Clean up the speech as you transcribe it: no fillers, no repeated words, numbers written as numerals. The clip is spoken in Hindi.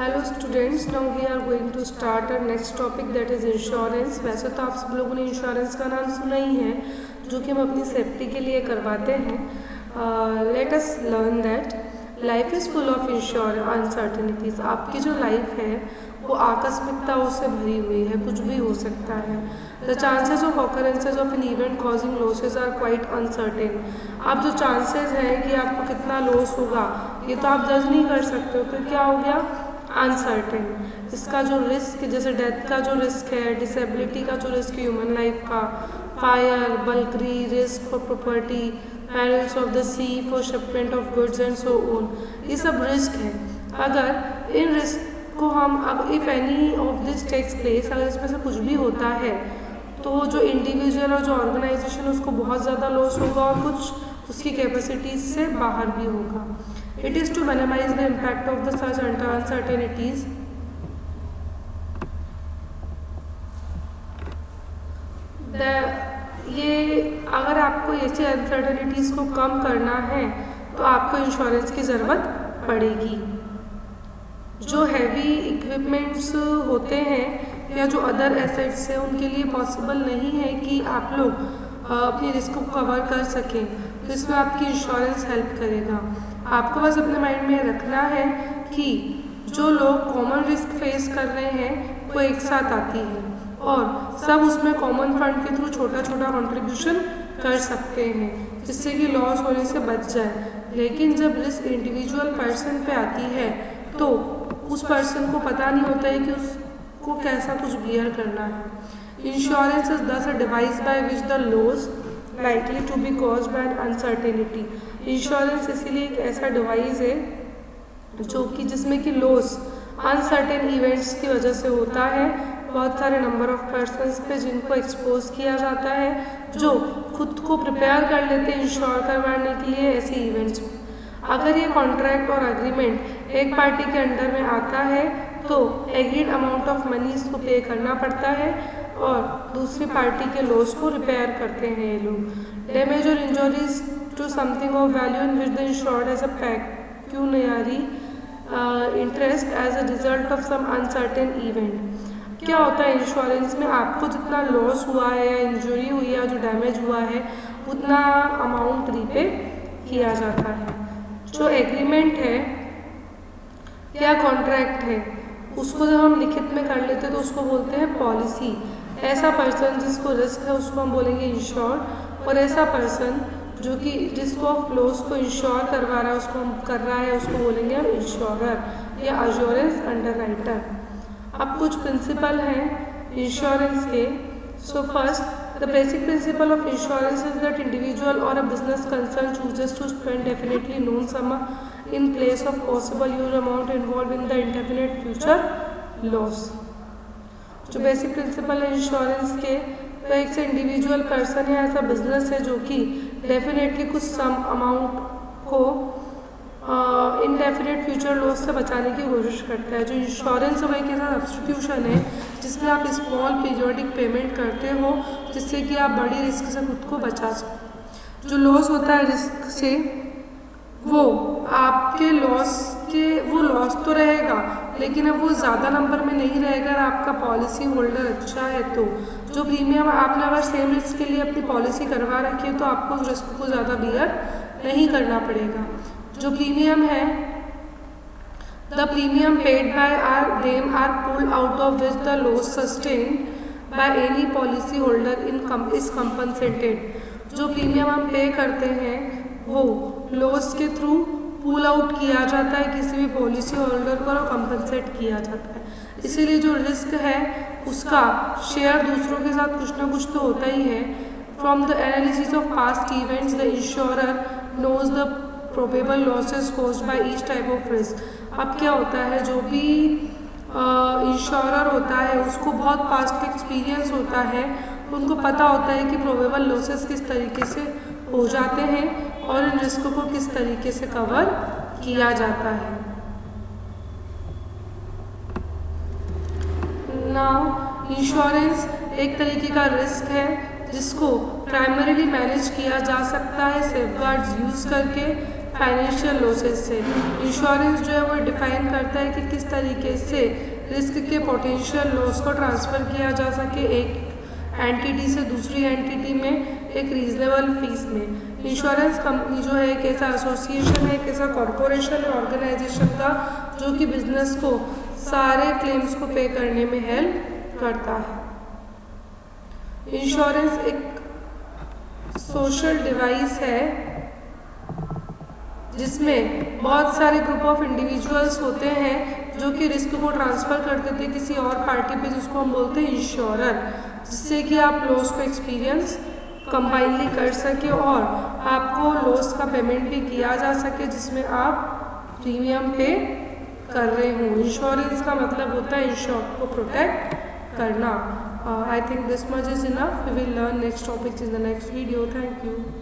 Hello students, now we are going to start our next topic that is insurance. वैसे तो आप सब लोगों ने इंश्योरेंस का नाम सुना ही है, जो कि हम अपनी सेफ्टी के लिए करवाते हैं। Let us learn that life is full of ensure uncertainties. आपकी जो लाइफ है वो आकस्मिकताओं से भरी हुई है, कुछ भी हो सकता है। The chances of occurrences of an event causing losses are quite uncertain. अब जो चांसेस हैं कि आपको कितना लॉस होगा ये तो आप जज नहीं कर सकते हो, तो क्या हो गया अनसर्टेन। इसका जो रिस्क, जैसे डेथ का जो रिस्क है, डिसेबिलिटी का जो रिस्क ह्यूमन लाइफ का, fire, burglary, risk for property, perils of the sea for shipment of goods and so on, ये सब रिस्क है। अगर इन रिस्क को हम अब if any of this takes place, अगर इसमें से कुछ भी होता है तो जो इंडिविजुअल और जो ऑर्गेनाइजेशन उसको बहुत ज़्यादा लॉस होगा और कुछ उसकी कैपेसिटीज से बाहर भी होगा। It is to minimize the impact of the such uncertainties ये अगर आपको ऐसी अनसर्टेनिटीज़ को कम करना है तो आपको इंश्योरेंस की ज़रूरत पड़ेगी। जो हैवी इक्विपमेंट्स होते हैं या जो अदर एसेट्स हैं उनके लिए पॉसिबल नहीं है कि आप लोग अपनी रिस्क को कवर कर सकें, तो इसमें आपकी इंश्योरेंस हेल्प करेगा। आपको बस अपने माइंड में रखना है कि जो लोग कॉमन रिस्क फेस कर रहे हैं वो एक साथ आती है और सब उसमें कॉमन फंड के थ्रू छोटा छोटा कंट्रीब्यूशन कर सकते हैं, जिससे कि लॉस होने से बच जाए। लेकिन जब रिस्क इंडिविजुअल पर्सन पे आती है तो उस पर्सन को पता नहीं होता है कि उसको कैसा कुछ बियर करना है। Insurance is thus a device by which the loss likely to be cause by an uncertainty. Insurance इसीलिए एक ऐसा डिवाइस है जो कि जिसमें कि लॉस अनसर्टेन इवेंट्स की वजह से होता है। बहुत सारे नंबर ऑफ पर्सन्स पे जिनको एक्सपोज किया जाता है, जो खुद को प्रिपेयर कर लेते हैं इंश्योर करवाने के लिए ऐसे इवेंट्स। अगर ये कॉन्ट्रैक्ट और एग्रीमेंट एक पार्टी के अंडर में आता है तो एग्रीड अमाउंट ऑफ मनी इसको पे करना पड़ता है और दूसरी पार्टी के लॉस को रिपेयर करते हैं ये लोग। डैमेज और injuries to something of value in which the insured as a pecuniary interest as a result of some uncertain event. क्या होता है इंश्योरेंस में, आपको जितना लॉस हुआ है या इंजरी हुई है या जो डैमेज हुआ है उतना अमाउंट रीपे किया जाता है। जो एग्रीमेंट है या कॉन्ट्रैक्ट है उसको जब हम लिखित में कर लेते हैं तो उसको बोलते हैं पॉलिसी। ऐसा पर्सन जिसको रिस्क है उसको हम बोलेंगे इंश्योर्ड, और ऐसा पर्सन जो कि जिसको ऑफ लॉस को इंश्योर करवा रहा है उसको हम कर रहा है उसको बोलेंगे हम इंश्योरर या एश्योरेंस अंडरराइटर। अब कुछ प्रिंसिपल हैं इंश्योरेंस के। So first, the basic principle of insurance is that individual or a business concern chooses to spend definitely known sum in place of possible huge amount involved in the indefinite future loss। जो बेसिक प्रिंसिपल है इंश्योरेंस के, तो एक से इंडिविजुअल पर्सन है, ऐसा बिजनेस है जो कि डेफिनेटली कुछ सम अमाउंट को इनडेफिनेट फ्यूचर लॉस से बचाने की कोशिश करता है। जो इंश्योरेंस है के साथ सब्सटीट्यूशन है जिसमें आप स्मॉल पीरियोडिक पेमेंट करते हो जिससे कि आप बड़ी रिस्क से खुद को बचा सको। जो लॉस होता है रिस्क से वो आपके लॉस वो लॉस तो रहेगा लेकिन अब वो ज़्यादा नंबर में नहीं रहेगा। अगर आपका पॉलिसी होल्डर अच्छा है तो जो प्रीमियम आपने अगर सेम रिस्क के लिए अपनी पॉलिसी करवा रखी है तो आपको उस रिस्क को ज़्यादा बियर नहीं करना पड़ेगा। जो प्रीमियम है, the premium paid by them are pooled out of which the loss sustained by any policy holder is compensated. जो प्रीमियम हम पे करते हैं वो लॉस के थ्रू पुल आउट किया जाता है किसी भी पॉलिसी होल्डर को और कंपनसेट किया जाता है। इसीलिए जो रिस्क है उसका शेयर दूसरों के साथ कुछ ना कुछ तो होता ही है। From the analysis of past events the insurer knows the probable losses caused by each type of risk. अब क्या होता है, जो भी इंश्योरर होता है उसको बहुत पास्ट एक्सपीरियंस होता है, उनको पता होता है कि प्रोबेबल लॉसेस किस तरीके से हो जाते हैं और इन रिस्क को किस तरीके से कवर किया जाता है। नाउ इंश्योरेंस एक तरीके का रिस्क है जिसको प्राइमरीली मैनेज किया जा सकता है सेफगार्ड्स यूज़ करके, फाइनेंशियल लॉसेस से। इंश्योरेंस जो है वो डिफाइन करता है कि किस तरीके से रिस्क के पोटेंशियल लॉस को ट्रांसफ़र किया जा सके एक एंटिटी से दूसरी एंटिटी में एक रीजनेबल फीस में। इंश्योरेंस कंपनी जो है एक ऐसा एसोसिएशन है, एक ऐसा कॉरपोरेशन है ऑर्गेनाइजेशन का जो कि बिजनेस को सारे क्लेम्स को पे करने में हेल्प करता है। इंश्योरेंस एक सोशल डिवाइस है जिसमें बहुत सारे ग्रुप ऑफ इंडिविजुअल्स होते हैं जो कि रिस्क को ट्रांसफ़र कर देते हैं किसी और पार्टी पे, जिसको हम बोलते हैं इंश्योरर, जिससे कि आप लॉस को एक्सपीरियंस कंबाइनली कर सके और आपको लॉस का पेमेंट भी किया जा सके जिसमें आप प्रीमियम पे कर रहे हो। इंश्योरेंस का मतलब होता है इंश्योर को प्रोटेक्ट करना। I think this much is enough. We will learn next topics in the next video. Thank you.